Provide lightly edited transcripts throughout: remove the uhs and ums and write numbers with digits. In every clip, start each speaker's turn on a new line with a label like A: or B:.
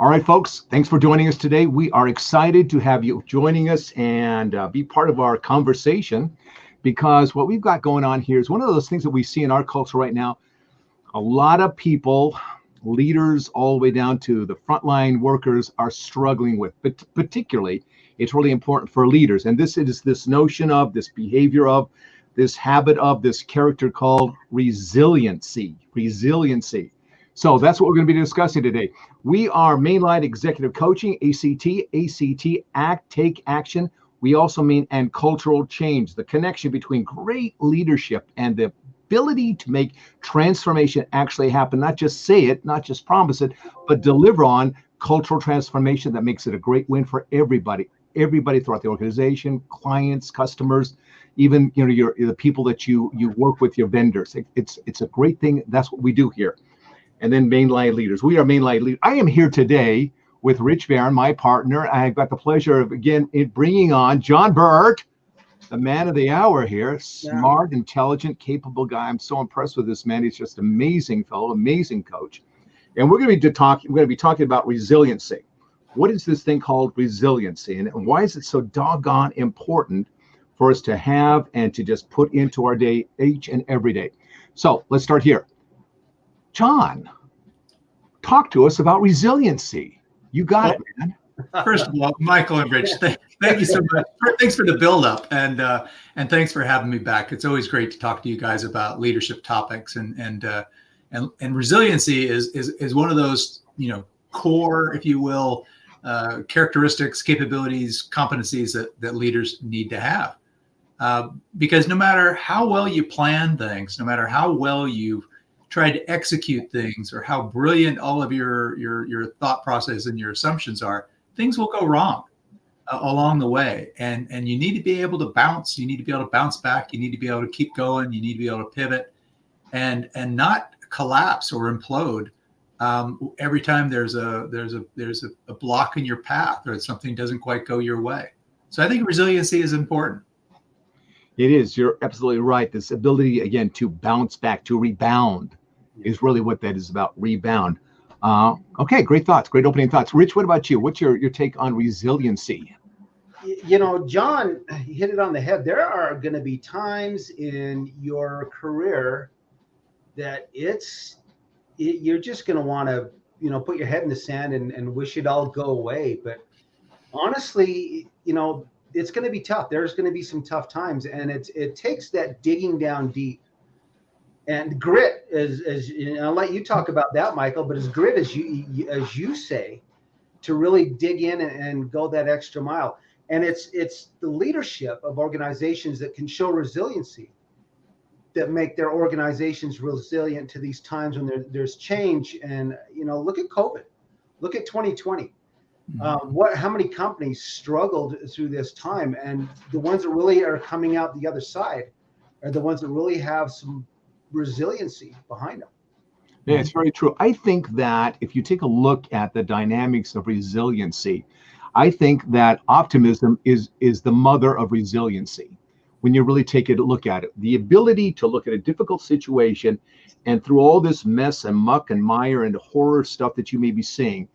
A: All right, folks, thanks for joining us today. We are excited to have you joining us and be part of our conversation because what we've got going on here is one of those things that we see in our culture right now. A lot of people, leaders all the way down to the frontline workers, are struggling with, but particularly it's really important for leaders. And this is this notion of this behavior of this habit of this character called resiliency. Resiliency. So that's what we're going to be discussing today. We are Mainline Executive Coaching, ACT, Act, Take Action. We also mean and cultural change, the connection between great leadership and the ability to make transformation actually happen, not just say it, not just promise it, but deliver on cultural transformation that makes it a great win for everybody throughout the organization, clients, customers, even the people that you work with, your vendors. It's a great thing. That's what we do here. And then mainline leaders. We are mainline leaders. I am here today with Rich Barron, my partner. I've got the pleasure of, again, bringing on John Burt, the man of the hour here. Smart, intelligent, capable guy. I'm so impressed with this man. He's just an amazing fellow, amazing coach. And we're going to be talking about resiliency. What is this thing called resiliency? And why is it so doggone important for us to have and to just put into our day each and every day? So let's start here. John, talk to us about resiliency. You got it, man.
B: First of all, Michael and Rich, thank you so much. Thanks for the build-up, and thanks for having me back. It's always great to talk to you guys about leadership topics, and resiliency is one of those core, if you will, characteristics, capabilities, competencies that leaders need to have, because no matter how well you plan things, no matter how well you try to execute things, or how brilliant all of your thought process and your assumptions are, things will go wrong along the way. And you need to be able to bounce. You need to be able to bounce back. You need to be able to keep going. You need to be able to pivot and not collapse or implode every time there's a block in your path or something doesn't quite go your way. So I think resiliency is important.
A: It is. You're absolutely right. This ability, again, to bounce back, to rebound, is really what that is about, rebound. Okay, great thoughts, great opening thoughts. Rich, what about you? What's your take on resiliency?
C: John hit it on the head. There are going to be times in your career that you're just going to want to, put your head in the sand and wish it all go away. But honestly, it's going to be tough. There's going to be some tough times, and it takes that digging down deep. And grit, I'll let you talk about that, Michael, but as grit as you say, to really dig in and go that extra mile. And it's the leadership of organizations that can show resiliency, that make their organizations resilient to these times when there's change. And look at COVID, look at 2020. How many companies struggled through this time, and the ones that really are coming out the other side are the ones that really have some resiliency behind them.
A: Yeah, it's very true. I think that if you take a look at the dynamics of resiliency, I think that optimism is the mother of resiliency. When you really take a look at it, the ability to look at a difficult situation and through all this mess and muck and mire and horror stuff that you may be seeing,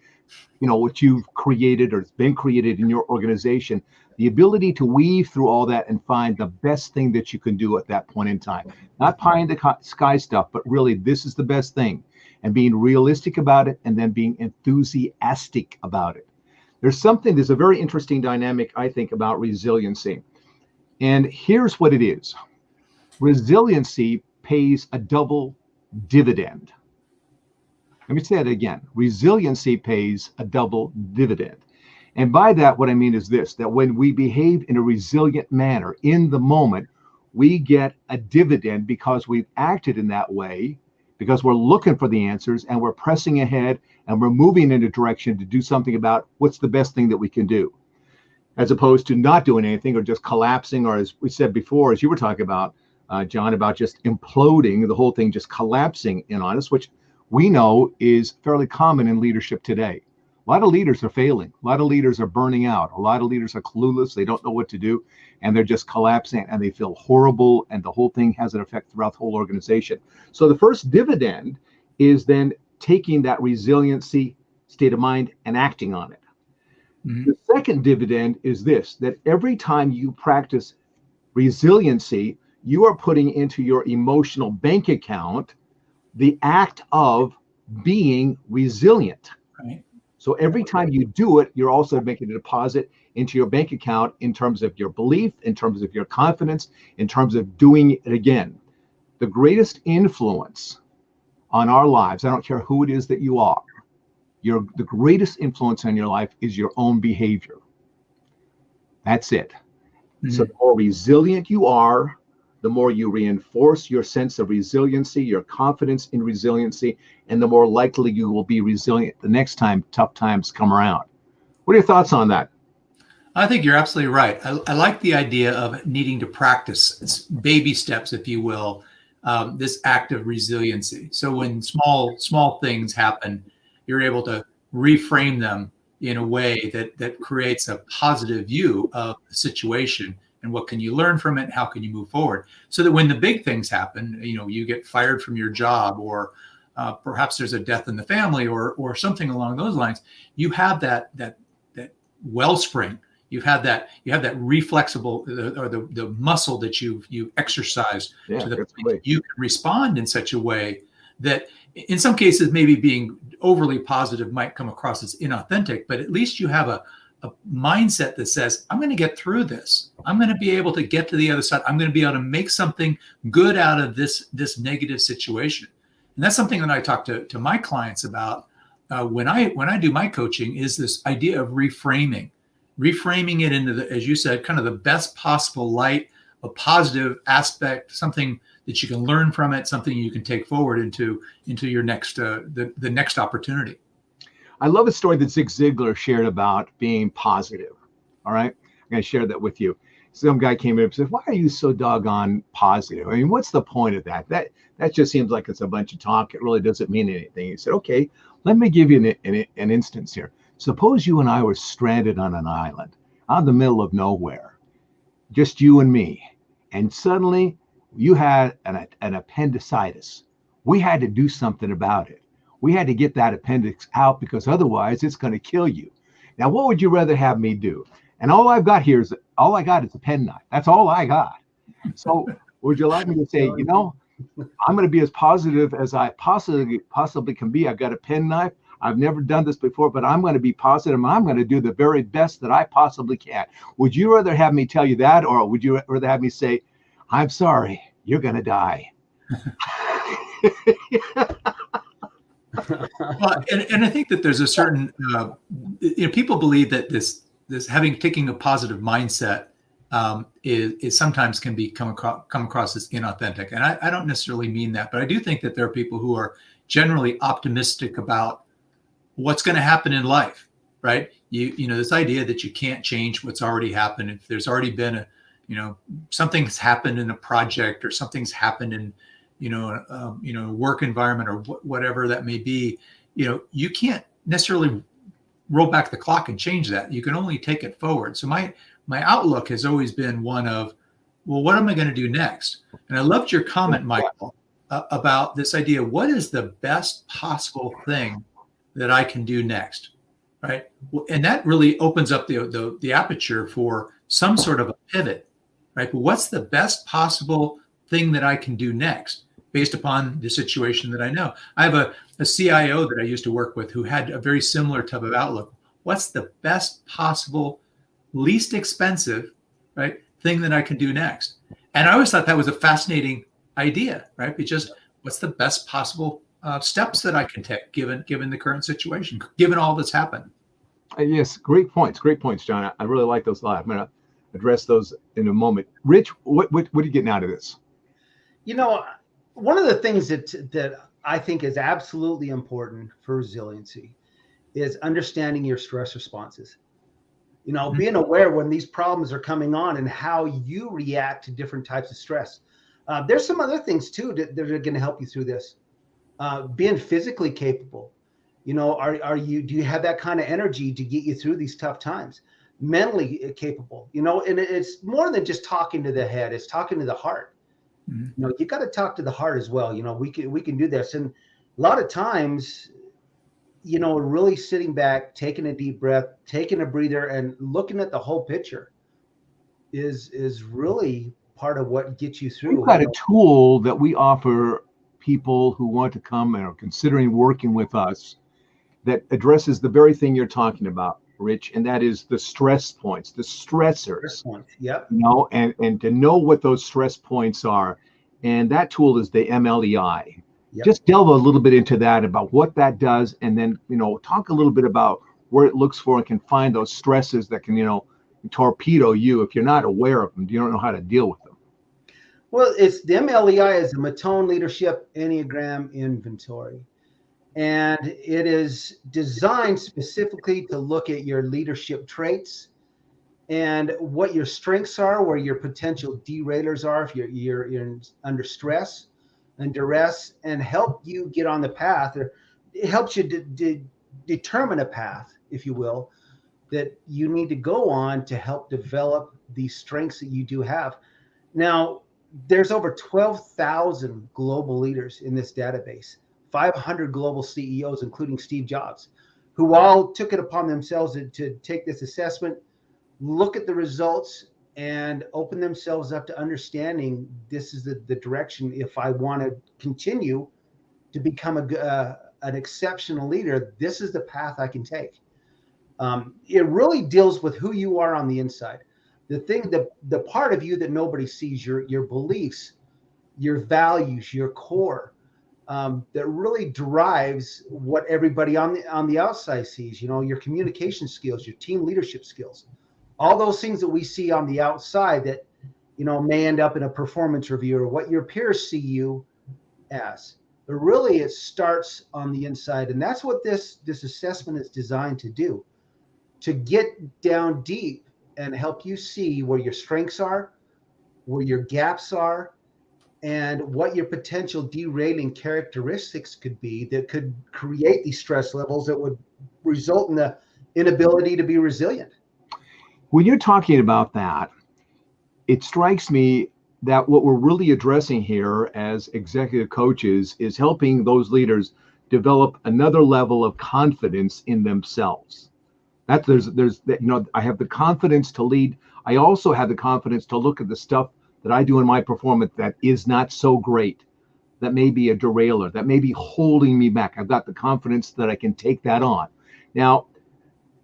A: what you've created or has been created in your organization, the ability to weave through all that and find the best thing that you can do at that point in time. Not pie in the sky stuff, but really this is the best thing, and being realistic about it and then being enthusiastic about it. There's a very interesting dynamic, I think, about resiliency. And here's what it is. Resiliency pays a double dividend. Let me say that again. Resiliency pays a double dividend. And by that, what I mean is this, that when we behave in a resilient manner in the moment, we get a dividend because we've acted in that way, because we're looking for the answers and we're pressing ahead and we're moving in a direction to do something about what's the best thing that we can do, as opposed to not doing anything or just collapsing, or as we said before, as you were talking about, John, about just imploding, the whole thing just collapsing in on us, which we know is fairly common in leadership today. A lot of leaders are failing. A lot of leaders are burning out. A lot of leaders are clueless. They don't know what to do, and they're just collapsing, and they feel horrible, and the whole thing has an effect throughout the whole organization. So the first dividend is then taking that resiliency state of mind and acting on it.
B: Mm-hmm.
A: The second dividend is this, that every time you practice resiliency, you are putting into your emotional bank account the act of being resilient.
B: Right.
A: So every time you do it, you're also making a deposit into your bank account in terms of your belief, in terms of your confidence, in terms of doing it again. The greatest influence on our lives, I don't care who it is that you are, the greatest influence on your life is your own behavior. That's it.
B: Mm-hmm.
A: So the more resilient you are, the more you reinforce your sense of resiliency, your confidence in resiliency, and the more likely you will be resilient the next time tough times come around. What are your thoughts on that?
B: I think you're absolutely right. I like the idea of needing to practice. It's baby steps, if you will, this act of resiliency. So when small things happen, you're able to reframe them in a way that creates a positive view of the situation and what can you learn from it, how can you move forward, so that when the big things happen, you get fired from your job, or perhaps there's a death in the family, or something along those lines, you have that wellspring. You have that reflexible, or the muscle that you exercise to the point you can respond in such a way that, in some cases, maybe being overly positive might come across as inauthentic, but at least you have a mindset that says, I'm going to get through this. I'm going to be able to get to the other side. I'm going to be able to make something good out of this negative situation. And that's something that I talk to my clients about when I do my coaching, is this idea of reframing it into the, as you said, kind of the best possible light, a positive aspect, something that you can learn from it, something you can take forward into your next the next opportunity.
A: I love a story that Zig Ziglar shared about being positive. All right, I'm going to share that with you. Some guy came in and said, "Why are you so doggone positive? I mean, what's the point of that? That just seems like it's a bunch of talk. It really doesn't mean anything." He said, "Okay, let me give you an instance here. Suppose you and I were stranded on an island out in the middle of nowhere, just you and me, and suddenly you had an appendicitis. We had to do something about it. We had to get that appendix out because otherwise it's going to kill you. Now, what would you rather have me do? And all I got is a penknife. That's all I got. So would you like me to say, I'm going to be as positive as I possibly can be. I've got a penknife. I've never done this before, but I'm going to be positive. I'm going to do the very best that I possibly can. Would you rather have me tell you that, or would you rather have me say, I'm sorry, you're going to die?
B: Well, and I think that there's a certain, people believe that this taking a positive mindset is sometimes can come across as inauthentic. And I don't necessarily mean that, but I do think that there are people who are generally optimistic about what's going to happen in life, right? This idea that you can't change what's already happened. If there's already been something's happened in a project, or something's happened in, work environment, or whatever that may be, you can't necessarily roll back the clock and change that. You can only take it forward. So my outlook has always been one of, well, what am I going to do next? And I loved your comment, Michael, about this idea. What is the best possible thing that I can do next, right? And that really opens up the aperture for some sort of a pivot, right? But what's the best possible thing that I can do next based upon the situation that I know? I have a CIO that I used to work with who had a very similar type of outlook. What's the best possible, least expensive, right, thing that I can do next? And I always thought that was a fascinating idea, right? Because what's the best possible steps that I can take given the current situation, given all that's happened?
A: Yes, great points, John. I really like those a lot. I'm going to address those in a moment. Rich, what are you getting out of this?
C: One of the things that I think is absolutely important for resiliency is understanding your stress responses. Being aware when these problems are coming on and how you react to different types of stress. There's some other things too that are going to help you through this. Being physically capable. Do you have that kind of energy to get you through these tough times? Mentally capable, and it's more than just talking to the head, it's talking to the heart. You got to talk to the heart as well. We can do this. And a lot of times really sitting back, taking a deep breath, taking a breather, and looking at the whole picture is really part of what gets you
A: We've
C: through.
A: got a tool that we offer people who want to come and are considering working with us that addresses the very thing you're talking about, Rich, and that is the stress points, the stressors,
C: Yep.
A: and to know what those stress points are. And that tool is the MLEI.
C: Yep.
A: Just delve a little bit into that about what that does, and then, talk a little bit about where it looks for and can find those stresses that can, torpedo you if you're not aware of them. You don't know how to deal with them.
C: Well, it's the MLEI is a Matone Leadership Enneagram Inventory. And it is designed specifically to look at your leadership traits and what your strengths are, where your potential derailers are if you're under stress and duress, and help you get on the path, or it helps you determine a path, if you will, that you need to go on to help develop these strengths that you do have. Now, there's over 12,000 global leaders in this database, 500 global CEOs, including Steve Jobs, who all took it upon themselves to take this assessment, look at the results, and open themselves up to understanding this is the direction. If I want to continue to become an exceptional leader, this is the path I can take. It really deals with who you are on the inside. The part of you that nobody sees, your beliefs, your values, your core, that really drives what everybody on the outside sees. Your communication skills, your team leadership skills, all those things that we see on the outside that may end up in a performance review or what your peers see you as. But really, it starts on the inside, and that's what this assessment is designed to do, to get down deep and help you see where your strengths are, where your gaps are, and what your potential derailing characteristics could be that could create these stress levels that would result in the inability to be resilient.
A: When you're talking about that, it strikes me that what we're really addressing here as executive coaches is helping those leaders develop another level of confidence in themselves. That I have the confidence to lead. I also have the confidence to look at the stuff that I do in my performance that is not so great, that may be a derailer, that may be holding me back. I've got the confidence that I can take that on. Now,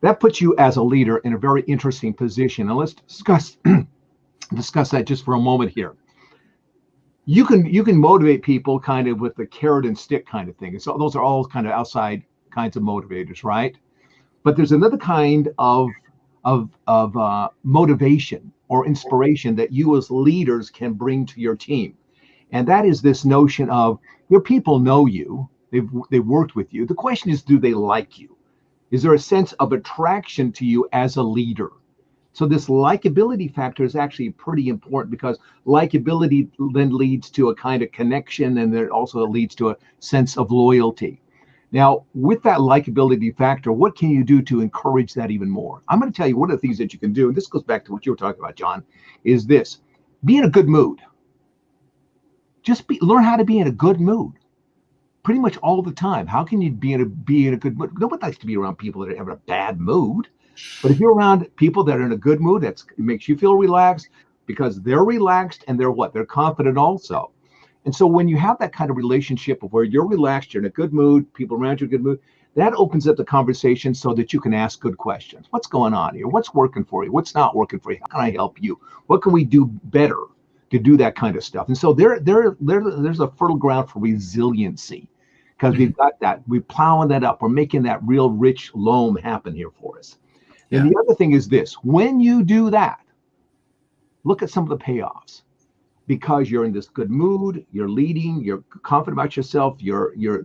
A: that puts you as a leader in a very interesting position. And let's discuss that just for a moment here. You can motivate people kind of with the carrot and stick kind of thing. So those are all kind of outside kinds of motivators, right? But there's another kind of motivation or inspiration that you as leaders can bring to your team. And that is this notion of your people know you, they've worked with you. The question is, do they like you? Is there a sense of attraction to you as a leader? So this likability factor is actually pretty important, because likability then leads to a kind of connection, and it also leads to a sense of loyalty. Now, with that likability factor, what can you do to encourage that even more? I'm going to tell you one of the things that you can do, and this goes back to what you were talking about, John, is this: be in a good mood. Just learn how to be in a good mood pretty much all the time. How can you be in a good mood? Nobody likes to be around people that are having a bad mood. But if you're around people that are in a good mood, it makes you feel relaxed, because they're relaxed and they're confident also. And so when you have that kind of relationship of where you're relaxed, you're in a good mood, people around you are in a good mood, that opens up the conversation so that you can ask good questions. What's going on here? What's working for you? What's not working for you? How can I help you? What can we do better to do that kind of stuff? And so there's a fertile ground for resiliency, because we've got that. We're plowing that up. We're making that real rich loam happen here for us. And the other thing is this: when you do that, look at some of the payoffs. Because you're in this good mood, you're leading, you're confident about yourself,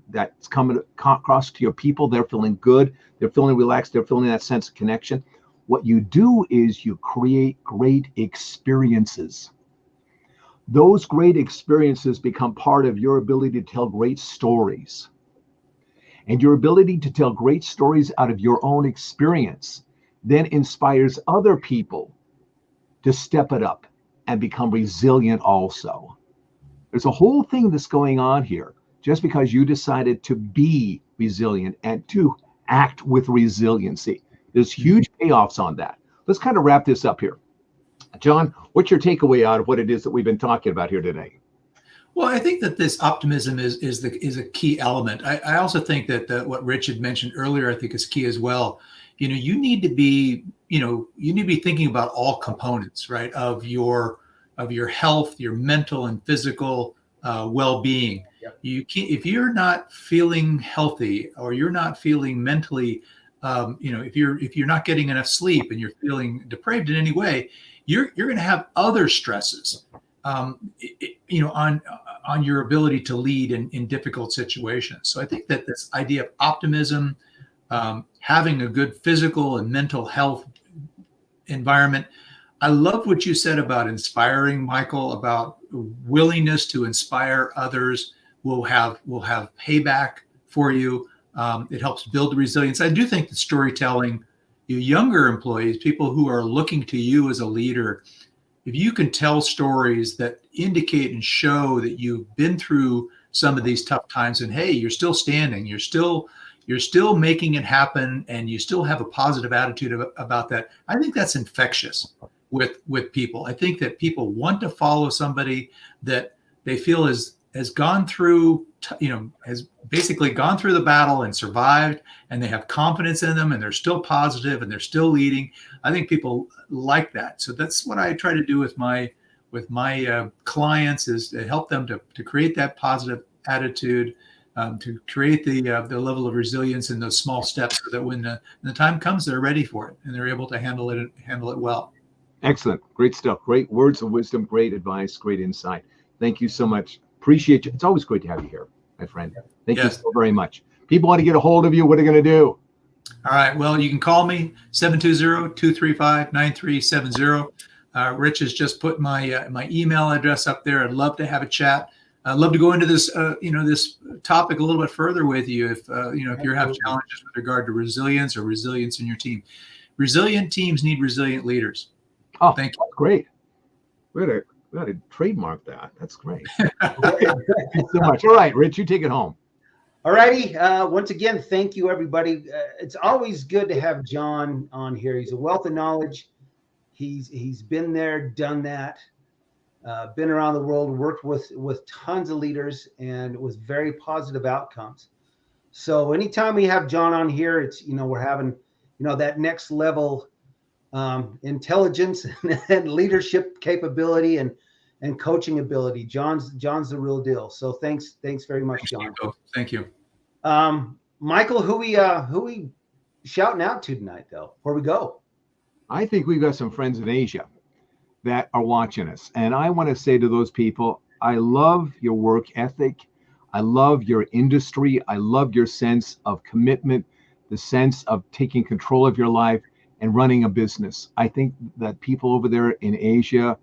A: that's coming across to your people. They're feeling good, they're feeling relaxed, they're feeling that sense of connection. What you do is you create great experiences. Those great experiences become part of your ability to tell great stories. And your ability to tell great stories out of your own experience then inspires other people to step it up and become resilient also. There's a whole thing that's going on here. Just because you decided to be resilient and to act with resiliency. There's huge payoffs on that. Let's kind of wrap this up here. John, what's your takeaway out of what it is that we've been talking about here today?
B: Well, I think that this optimism is a key element. I also think that what Rich had mentioned earlier, I think is key as well. You need to be thinking about all components, right, of your health, your mental and physical well-being.
C: Yep.
B: If you're not feeling healthy or you're not feeling mentally, if you're not getting enough sleep and you're feeling depraved in any way, you're going to have other stresses, on your ability to lead in difficult situations. So I think that this idea of optimism, having a good physical and mental health environment. I love what you said about inspiring, Michael, about willingness to inspire others will have payback for you. It helps build resilience. I do think that storytelling, you younger employees, people who are looking to you as a leader, if you can tell stories that indicate and show that you've been through some of these tough times and hey, you're still standing, you're still making it happen, and you still have a positive attitude about that, I think that's infectious with people. I think that people want to follow somebody that they feel has gone through, has basically gone through the battle and survived, and they have confidence in them, and they're still positive and they're still leading. I think people like that. So that's what I try to do with my clients, is to help them to create that positive attitude, to create the level of resilience in those small steps, so that when the time comes, they're ready for it and they're able to handle it well.
A: Excellent. Great stuff. Great words of wisdom, great advice, great insight. Thank you so much. Appreciate you. It's always great to have you here, my friend. Thank you so very much. People want to get a hold of you. What are they going to do?
B: All right. Well, you can call me 720-235-9370. Rich has just put my email address up there. I'd love to have a chat. I'd love to go into this this topic a little bit further with you if you have challenges with regard to resilience or resilience in your team. Resilient teams need resilient leaders.
A: Oh,
B: thank you.
A: Great. We got to trademark that. That's great. Thank you so much. All right, Rich, you take it home.
C: All righty. Once again, thank you, everybody. It's always good to have John on here. He's a wealth of knowledge. He's been there, done that, been around the world, worked with tons of leaders, and with very positive outcomes. So anytime we have John on here, it's we're having that next level intelligence and leadership capability and coaching ability. John's the real deal. So thanks very much, John.
B: Thank you.
C: Michael, who we shouting out to tonight, though, before we go?
A: I think we've got some friends in Asia that are watching us, and I want to say to those people, I love your work ethic. I love your industry. I love your sense of commitment, the sense of taking control of your life and running a business. I think that people over there in Asia,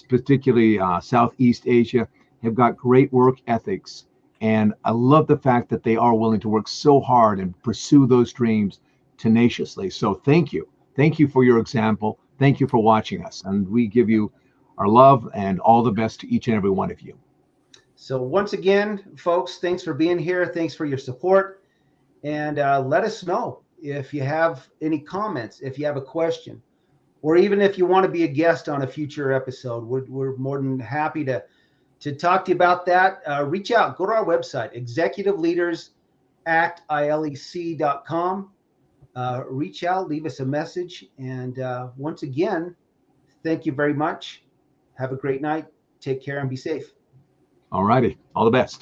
A: particularly Southeast Asia, have got great work ethics. And I love the fact that they are willing to work so hard and pursue those dreams tenaciously. So thank you. Thank you for your example. Thank you for watching us. And we give you our love and all the best to each and every one of you.
C: So once again, folks, thanks for being here. Thanks for your support. And let us know if you have any comments, if you have a question, or even if you want to be a guest on a future episode. We're more than happy to talk to you about that. Reach out, go to our website, executiveleadersactilec.com. Reach out, leave us a message. And once again, thank you very much. Have a great night. Take care and be safe.
A: All righty. All the best.